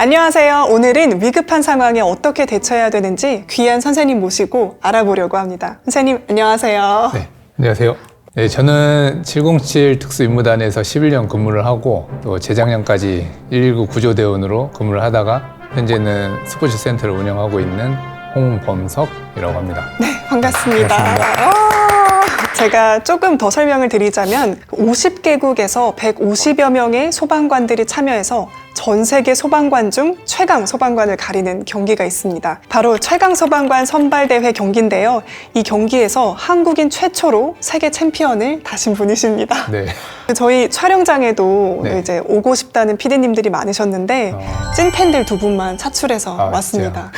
안녕하세요. 오늘은 위급한 상황에 어떻게 대처해야 되는지 귀한 선생님 모시고 알아보려고 합니다. 선생님, 안녕하세요. 네, 안녕하세요. 네, 저는 707 특수임무단에서 11년 근무를 하고 또 재작년까지 119 구조대원으로 근무를 하다가 현재는 스포츠센터를 운영하고 있는 홍범석이라고 합니다. 네, 반갑습니다. 반갑습니다. 제가 조금 더 설명을 드리자면 50개국에서 150여 명의 소방관들이 참여해서 전 세계 소방관 중 최강 소방관을 가리는 경기가 있습니다. 바로 최강 소방관 선발대회 경기인데요. 이 경기에서 한국인 최초로 세계 챔피언을 다신 분이십니다. 네. 저희 촬영장에도 네. 이제 오고 싶다는 피디님들이 많으셨는데 찐팬들 두 분만 차출해서 왔습니다.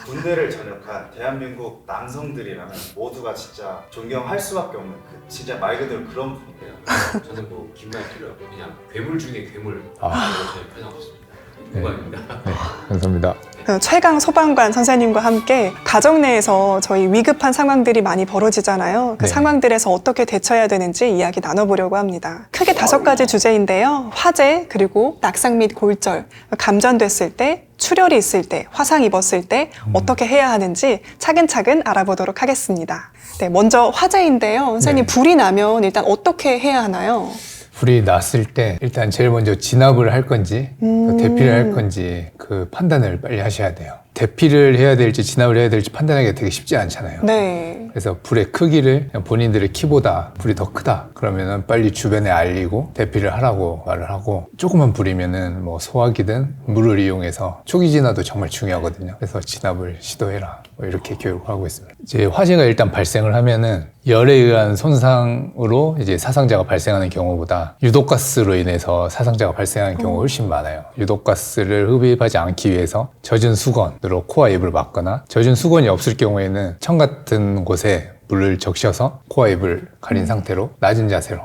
군대를 전역한 대한민국 남성들이라면 모두가 진짜 존경할 수밖에 없는 그 진짜 말 그대로 그런 분이에요. 저는 뭐 긴말 필요 없고 그냥 괴물 중에 괴물 저희 표현하고 있습니다. 네. 영광입니다. 네, 감사합니다. 최강 소방관 선생님과 함께 가정 내에서 저희 위급한 상황들이 많이 벌어지잖아요. 그 네. 상황들에서 어떻게 대처해야 되는지 이야기 나눠보려고 합니다. 크게 5가지 주제인데요. 화재, 그리고 낙상 및 골절, 감전됐을 때, 출혈이 있을 때, 화상 입었을 때 어떻게 해야 하는지 차근차근 알아보도록 하겠습니다. 네, 먼저 화재인데요. 선생님, 네. 불이 나면 일단 어떻게 해야 하나요? 불이 났을 때 일단 제일 먼저 진압을 할 건지 대피를 할 건지 그 판단을 빨리 하셔야 돼요. 대피를 해야 될지 진압을 해야 될지 판단하기가 되게 쉽지 않잖아요. 네. 그래서 불의 크기를 그냥 본인들의 키보다 불이 더 크다 그러면은 빨리 주변에 알리고 대피를 하라고 말을 하고, 조그만 불이면은 뭐 소화기든 물을 이용해서 초기 진화도 정말 중요하거든요. 그래서 진압을 시도해라 뭐 이렇게 교육을 하고 있습니다. 이제 화재가 일단 발생을 하면은 열에 의한 손상으로 이제 사상자가 발생하는 경우보다 유독가스로 인해서 사상자가 발생하는 경우가 훨씬 많아요. 유독가스를 흡입하지 않기 위해서 젖은 수건으로 코와 입을 막거나, 젖은 수건이 없을 경우에는 청 같은 곳에 물을 적셔서 코와 입을 가린 상태로 낮은 자세로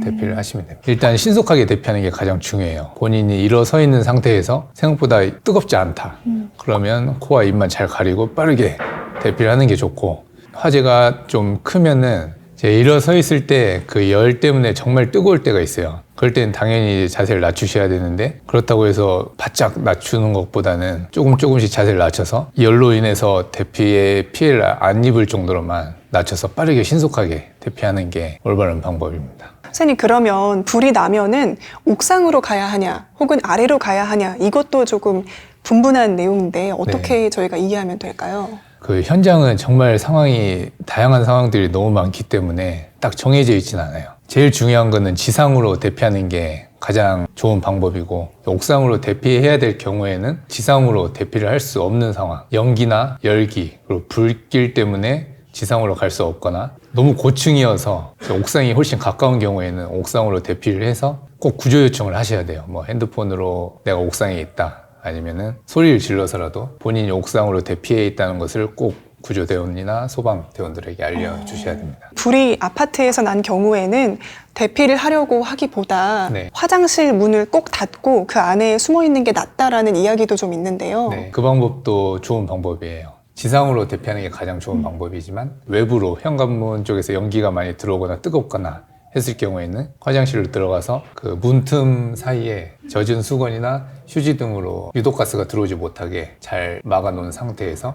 대피를 하시면 됩니다. 일단 신속하게 대피하는 게 가장 중요해요. 본인이 일어서 있는 상태에서 생각보다 뜨겁지 않다. 그러면 코와 입만 잘 가리고 빠르게 대피를 하는 게 좋고, 화재가 좀 크면은 이제 일어서 있을 때 그 열 때문에 정말 뜨거울 때가 있어요. 그럴 때는 당연히 자세를 낮추셔야 되는데, 그렇다고 해서 바짝 낮추는 것보다는 조금씩 자세를 낮춰서 열로 인해서 대피에 피해를 안 입을 정도로만 낮춰서 빠르게 신속하게 대피하는 게 올바른 방법입니다. 선생님, 그러면 불이 나면은 옥상으로 가야 하냐 혹은 아래로 가야 하냐, 이것도 조금 분분한 내용인데 어떻게 저희가 이해하면 될까요? 그 현장은 정말 상황이 다양한 상황들이 너무 많기 때문에 딱 정해져 있진 않아요. 제일 중요한 거는 지상으로 대피하는 게 가장 좋은 방법이고, 옥상으로 대피해야 될 경우에는 지상으로 대피를 할 수 없는 상황, 연기나 열기, 그리고 불길 때문에 지상으로 갈 수 없거나 너무 고층이어서 옥상이 훨씬 가까운 경우에는 옥상으로 대피를 해서 꼭 구조 요청을 하셔야 돼요. 뭐 핸드폰으로 내가 옥상에 있다, 아니면은 소리를 질러서라도 본인이 옥상으로 대피해 있다는 것을 꼭 구조대원이나 소방대원들에게 알려주셔야 됩니다. 불이 아파트에서 난 경우에는 대피를 하려고 하기보다 네. 화장실 문을 꼭 닫고 그 안에 숨어 있는 게 낫다라는 이야기도 좀 있는데요. 네, 그 방법도 좋은 방법이에요. 지상으로 대피하는 게 가장 좋은 방법이지만, 외부로 현관문 쪽에서 연기가 많이 들어오거나 뜨겁거나 했을 경우에는 화장실로 들어가서 그 문틈 사이에 젖은 수건이나 휴지 등으로 유독가스가 들어오지 못하게 잘 막아놓은 상태에서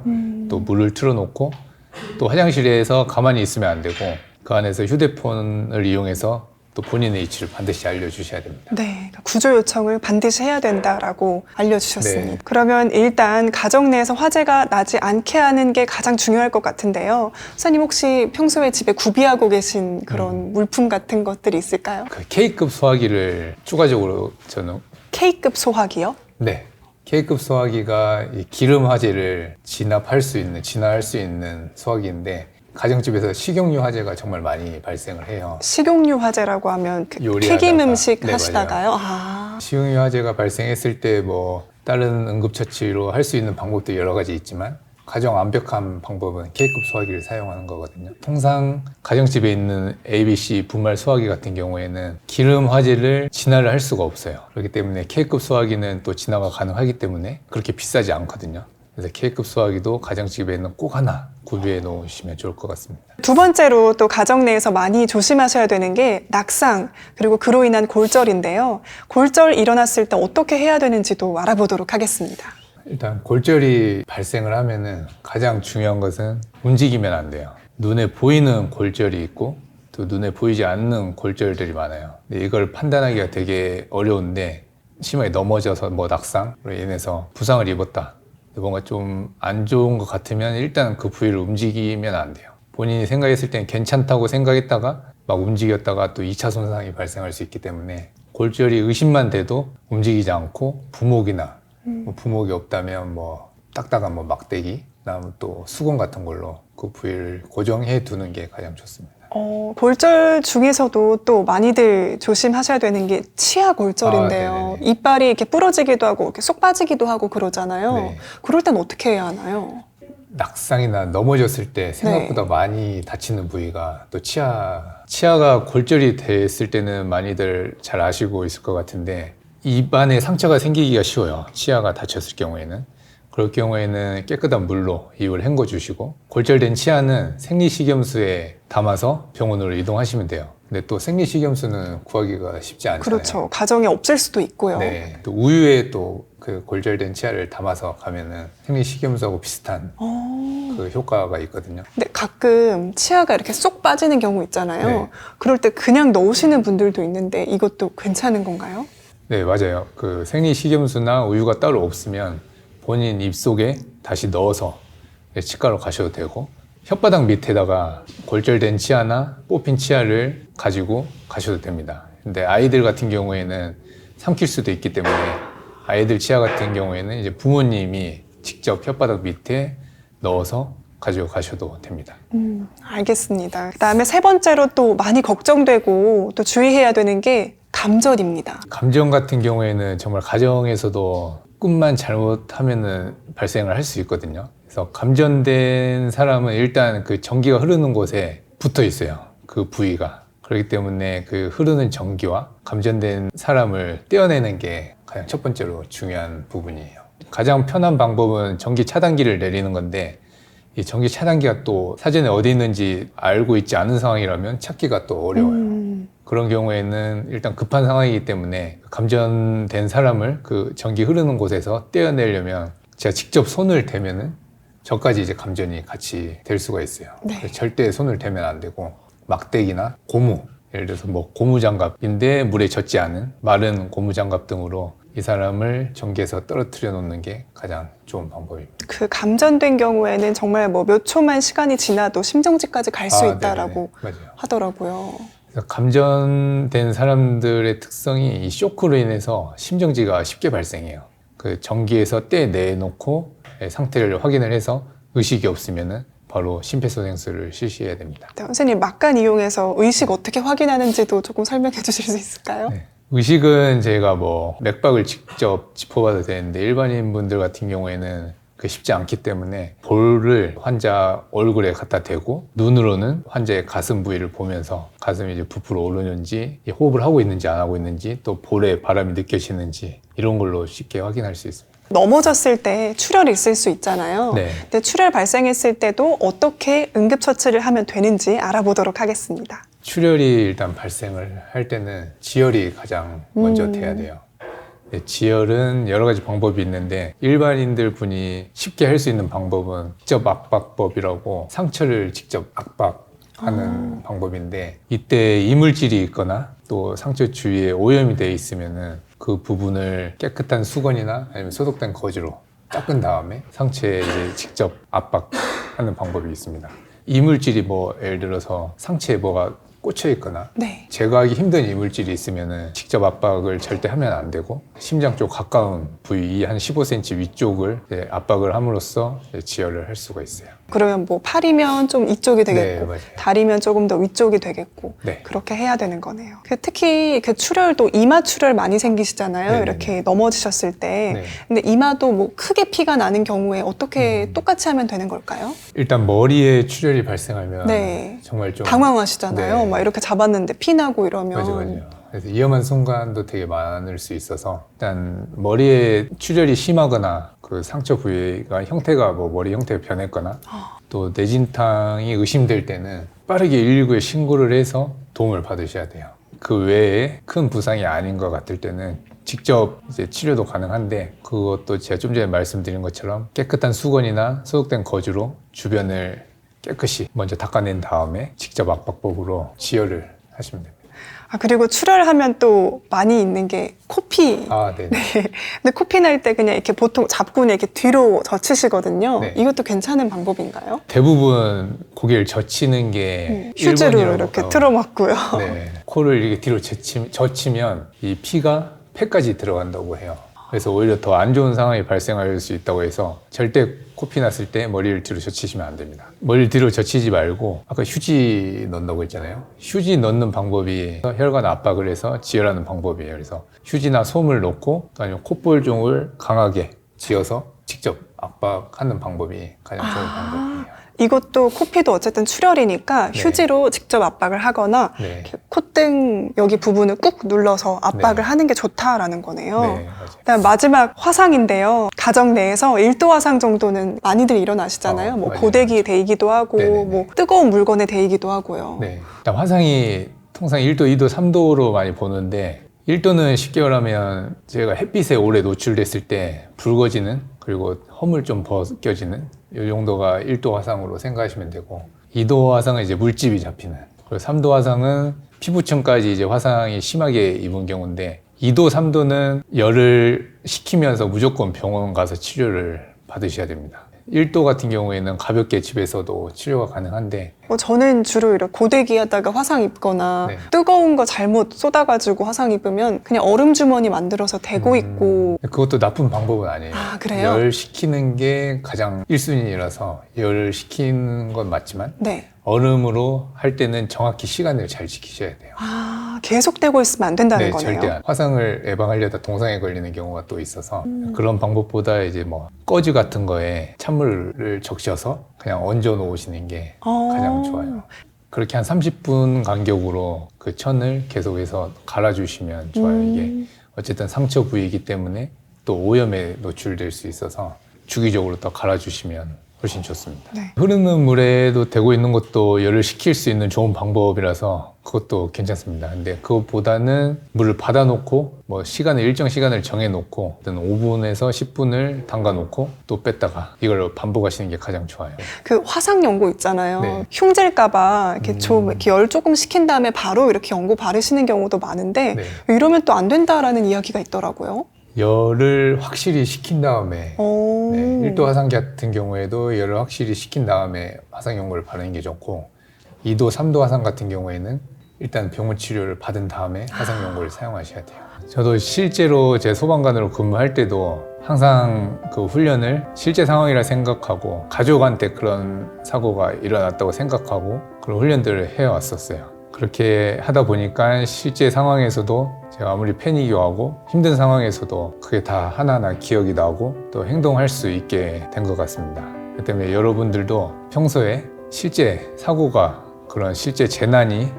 또 물을 틀어놓고, 또 화장실에서 가만히 있으면 안 되고 그 안에서 휴대폰을 이용해서 또 본인의 위치를 반드시 알려주셔야 됩니다. 네, 구조 요청을 반드시 해야 된다라고 알려주셨습니다. 네. 그러면 일단 가정 내에서 화재가 나지 않게 하는 게 가장 중요할 것 같은데요. 선생님, 혹시 평소에 집에 구비하고 계신 그런 물품 같은 것들이 있을까요? 그 K급 소화기를 추가적으로 저는 K급 소화기요? 네. K급 소화기가 이 기름 화재를 진화할 수 있는 소화기인데, 가정집에서 식용유 화재가 정말 많이 발생을 해요. 식용유 화재라고 하면 그 요리하다가. 튀김 음식 네, 하시다가요? 식용유 화재가 발생했을 때 뭐 다른 응급처치로 할 수 있는 방법도 여러 가지 있지만, 가장 완벽한 방법은 K급 소화기를 사용하는 거거든요. 통상 가정집에 있는 ABC 분말 소화기 같은 경우에는 기름 화재를 진화를 할 수가 없어요. 그렇기 때문에 K급 소화기는 또 진화가 가능하기 때문에 그렇게 비싸지 않거든요. 그래서 K급 소화기도 가정집에는 꼭 하나 구비해 놓으시면 좋을 것 같습니다. 두 번째로 또 가정 내에서 많이 조심하셔야 되는 게 낙상 그리고 그로 인한 골절인데요. 골절 일어났을 때 어떻게 해야 되는지도 알아보도록 하겠습니다. 일단 골절이 발생을 하면은 가장 중요한 것은 움직이면 안 돼요. 눈에 보이는 골절이 있고 또 눈에 보이지 않는 골절들이 많아요. 근데 이걸 판단하기가 되게 어려운데 심하게 넘어져서 뭐 낙상으로 인해서 부상을 입었다. 뭔가 좀 안 좋은 것 같으면 일단 그 부위를 움직이면 안 돼요. 본인이 생각했을 때는 괜찮다고 생각했다가 막 움직였다가 또 2차 손상이 발생할 수 있기 때문에 골절이 의심만 돼도 움직이지 않고 부목이나 뭐 부목이 없다면 뭐 딱딱한 뭐 막대기 그다음 또 수건 같은 걸로 그 부위를 고정해 두는 게 가장 좋습니다. 골절 중에서도 또 많이들 조심하셔야 되는 게 치아 골절인데요. 네네네. 이빨이 이렇게 부러지기도 하고 이렇게 쏙 빠지기도 하고 그러잖아요. 네. 그럴 땐 어떻게 해야 하나요? 낙상이나 넘어졌을 때 생각보다 많이 다치는 부위가 또 치아가 골절이 됐을 때는 많이들 잘 아시고 있을 것 같은데 입안에 상처가 생기기가 쉬워요. 치아가 다쳤을 경우에는. 그럴 경우에는 깨끗한 물로 입을 헹궈 주시고 골절된 치아는 생리식염수에 담아서 병원으로 이동하시면 돼요. 근데 또 생리식염수는 구하기가 쉽지 않잖아요. 그렇죠. 가정에 없을 수도 있고요. 네. 또 우유에 또 그 골절된 치아를 담아서 가면은 생리식염수하고 비슷한 그 효과가 있거든요. 근데 가끔 치아가 이렇게 쏙 빠지는 경우 있잖아요. 네. 그럴 때 그냥 넣으시는 분들도 있는데 이것도 괜찮은 건가요? 네, 맞아요. 그 생리식염수나 우유가 따로 없으면 본인 입속에 다시 넣어서 치과로 가셔도 되고 혓바닥 밑에다가 골절된 치아나 뽑힌 치아를 가지고 가셔도 됩니다. 근데 아이들 같은 경우에는 삼킬 수도 있기 때문에 아이들 치아 같은 경우에는 이제 부모님이 직접 혓바닥 밑에 넣어서 가지고 가셔도 됩니다. 알겠습니다. 그다음에 세 번째로 또 많이 걱정되고 또 주의해야 되는 게 감전입니다. 감전 같은 경우에는 정말 가정에서도 조금만 잘못하면은 발생을 할 수 있거든요. 그래서 감전된 사람은 일단 그 전기가 흐르는 곳에 붙어 있어요. 그 부위가. 그렇기 때문에 그 흐르는 전기와 감전된 사람을 떼어내는 게 가장 첫 번째로 중요한 부분이에요. 가장 편한 방법은 전기 차단기를 내리는 건데 이 전기 차단기가 또 사전에 어디 있는지 알고 있지 않은 상황이라면 찾기가 또 어려워요. 그런 경우에는 일단 급한 상황이기 때문에 감전된 사람을 그 전기 흐르는 곳에서 떼어내려면 제가 직접 손을 대면은 저까지 이제 감전이 같이 될 수가 있어요. 네. 그래서 절대 손을 대면 안 되고 막대기나 고무, 예를 들어서 뭐 고무장갑인데 물에 젖지 않은 마른 고무장갑 등으로 이 사람을 전기에서 떨어뜨려 놓는 게 가장 좋은 방법입니다. 그 감전된 경우에는 정말 뭐 몇 초만 시간이 지나도 심정지까지 갈 수 있다라고 네네네. 맞아요. 하더라고요. 그래서 감전된 사람들의 특성이 이 쇼크로 인해서 심정지가 쉽게 발생해요. 그 전기에서 떼내놓고 상태를 확인을 해서 의식이 없으면은 바로 심폐소생술을 실시해야 됩니다. 네, 선생님 막간 이용해서 의식 어떻게 확인하는지도 조금 설명해 주실 수 있을까요? 네. 의식은 제가 뭐 맥박을 직접 짚어봐도 되는데 일반인 분들 같은 경우에는 그 쉽지 않기 때문에 볼을 환자 얼굴에 갖다 대고 눈으로는 환자의 가슴 부위를 보면서 가슴이 이제 부풀어 오르는지 호흡을 하고 있는지 안 하고 있는지 또 볼에 바람이 느껴지는지 이런 걸로 쉽게 확인할 수 있습니다. 넘어졌을 때 출혈이 있을 수 있잖아요. 네. 근데 출혈 발생했을 때도 어떻게 응급처치를 하면 되는지 알아보도록 하겠습니다. 출혈이 일단 발생을 할 때는 지혈이 가장 먼저 돼야 돼요. 네, 지혈은 여러 가지 방법이 있는데 일반인들 분이 쉽게 할 수 있는 방법은 직접 압박법이라고 상처를 직접 압박하는 방법인데 이때 이물질이 있거나 또 상처 주위에 오염이 돼 있으면은 그 부분을 깨끗한 수건이나 아니면 소독된 거즈로 닦은 다음에 상처에 이제 직접 압박하는 방법이 있습니다. 이물질이 뭐 예를 들어서 상처에 뭐가 꽂혀 있거나 네. 제거하기 힘든 이물질이 있으면은 직접 압박을 절대 하면 안 되고 심장 쪽 가까운 부위 한 15cm 위쪽을 이제 압박을 함으로써 이제 지혈을 할 수가 있어요. 그러면 뭐 팔이면 좀 이쪽이 되겠고 네, 맞아요. 다리면 조금 더 위쪽이 되겠고 네. 그렇게 해야 되는 거네요. 특히 그 출혈도 이마 출혈 많이 생기시잖아요. 네네네. 이렇게 넘어지셨을 때. 네. 근데 이마도 뭐 크게 피가 나는 경우에 어떻게 똑같이 하면 되는 걸까요? 일단 머리에 출혈이 발생하면 네. 정말 좀 당황하시잖아요. 네. 막 이렇게 잡았는데 피 나고 이러면 맞아요. 그래서 위험한 순간도 되게 많을 수 있어서 일단 머리에 출혈이 심하거나 그 상처 부위가 형태가 뭐 머리 형태가 변했거나 또 뇌진탕이 의심될 때는 빠르게 119에 신고를 해서 도움을 받으셔야 돼요. 그 외에 큰 부상이 아닌 것 같을 때는 직접 이제 치료도 가능한데 그것도 제가 좀 전에 말씀드린 것처럼 깨끗한 수건이나 소독된 거즈로 주변을 깨끗이 먼저 닦아낸 다음에 직접 압박법으로 지혈을 하시면 됩니다. 아, 그리고 출혈하면 또 많이 있는 게 코피. 아, 네. 근데 코피 날 때 그냥 이렇게 보통 잡고 이렇게 뒤로 젖히시거든요. 네. 이것도 괜찮은 방법인가요? 대부분 고개를 젖히는 게 휴지로 1번이라고 이렇게 틀어막고요. 네. 코를 이렇게 뒤로 젖히면 이 피가 폐까지 들어간다고 해요. 그래서 오히려 더 안 좋은 상황이 발생할 수 있다고 해서 절대 코피 났을 때 머리를 뒤로 젖히시면 안 됩니다. 머리를 뒤로 젖히지 말고 아까 휴지 넣는다고 했잖아요. 휴지 넣는 방법이 혈관 압박을 해서 지혈하는 방법이에요. 그래서 휴지나 솜을 넣고 아니면 콧볼 종을 강하게 쥐어서 직접 압박하는 방법이 가장 좋은 방법이에요. 이것도 코피도 어쨌든 출혈이니까 네. 휴지로 직접 압박을 하거나 네. 이렇게 콧등 여기 부분을 꾹 눌러서 압박을 네. 하는 게 좋다라는 거네요. 네, 맞아요. 그다음 마지막 화상인데요. 가정 내에서 1도 화상 정도는 많이들 일어나시잖아요. 뭐 맞아요. 고데기에 데이기도 하고 네네네. 뭐 뜨거운 물건에 데이기도 하고요. 네. 일단 화상이 통상 1도, 2도, 3도로 많이 보는데 1도는 쉽게 말하면 제가 햇빛에 오래 노출됐을 때 붉어지는 그리고 허물 좀 벗겨지는 이 정도가 1도 화상으로 생각하시면 되고 2도 화상은 이제 물집이 잡히는 그리고 3도 화상은 피부층까지 이제 화상이 심하게 입은 경우인데 2도, 3도는 열을 식히면서 무조건 병원 가서 치료를 받으셔야 됩니다. 1도 같은 경우에는 가볍게 집에서도 치료가 가능한데 저는 주로 이렇게 고데기 하다가 화상 입거나 네. 뜨거운 거 잘못 쏟아가지고 화상 입으면 그냥 얼음 주머니 만들어서 대고 있고. 그것도 나쁜 방법은 아니에요. 아, 그래요? 열 식히는 게 가장 1순위라서 열을 식히는 건 맞지만 네. 얼음으로 할 때는 정확히 시간을 잘 지키셔야 돼요. 아, 계속 대고 있으면 안 된다는 네, 거네요. 절대 안. 화상을 예방하려다 동상에 걸리는 경우가 또 있어서 그런 방법보다 이제 뭐 꺼즈 같은 거에 찬물을 적셔서 그냥 얹어 놓으시는 게 가장 좋아요. 그렇게 한 30분 간격으로 그 천을 계속해서 갈아주시면 좋아요. 이게 어쨌든 상처 부위이기 때문에 또 오염에 노출될 수 있어서 주기적으로 또 갈아주시면 훨씬 좋습니다. 네. 흐르는 물에도 대고 있는 것도 열을 식힐 수 있는 좋은 방법이라서 그것도 괜찮습니다. 근데 그것보다는 물을 받아놓고 뭐 일정 시간을 정해놓고 5분에서 10분을 담가놓고 또 뺐다가 이걸 반복하시는 게 가장 좋아요. 그 화상 연고 있잖아요. 네. 흉질까봐 이렇게 좀 이렇게 열 조금 식힌 다음에 바로 이렇게 연고 바르시는 경우도 많은데 네. 이러면 또 안 된다라는 이야기가 있더라고요. 열을 확실히 식힌 다음에 오. 네, 1도 화상 같은 경우에도 열을 확실히 식힌 다음에 화상 연고를 바르는 게 좋고 2도, 3도 화상 같은 경우에는 일단 병원 치료를 받은 다음에 화상 연고를 사용하셔야 돼요. 저도 실제로 제 소방관으로 근무할 때도 항상 그 훈련을 실제 상황이라 생각하고 가족한테 그런 사고가 일어났다고 생각하고 그런 훈련들을 해왔었어요. 그렇게 하다 보니까 실제 상황에서도 제가 아무리 패닉이 와고 힘든 상황에서도 그게 다 하나하나 기억이 나고 또 행동할 수 있게 된 것 같습니다. 그렇기 때문에 여러분들도 평소에 실제 사고가 그런 실제 재난이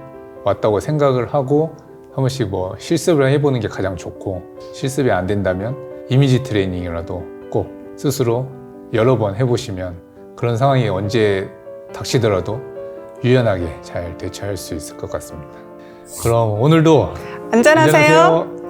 왔다고 생각을 하고 한 번씩 뭐 실습을 해보는 게 가장 좋고 실습이 안 된다면 이미지 트레이닝이라도 꼭 스스로 여러 번 해보시면 그런 상황이 언제 닥치더라도 유연하게 잘 대처할 수 있을 것 같습니다. 그럼 오늘도 안전하세요. 안전하세요.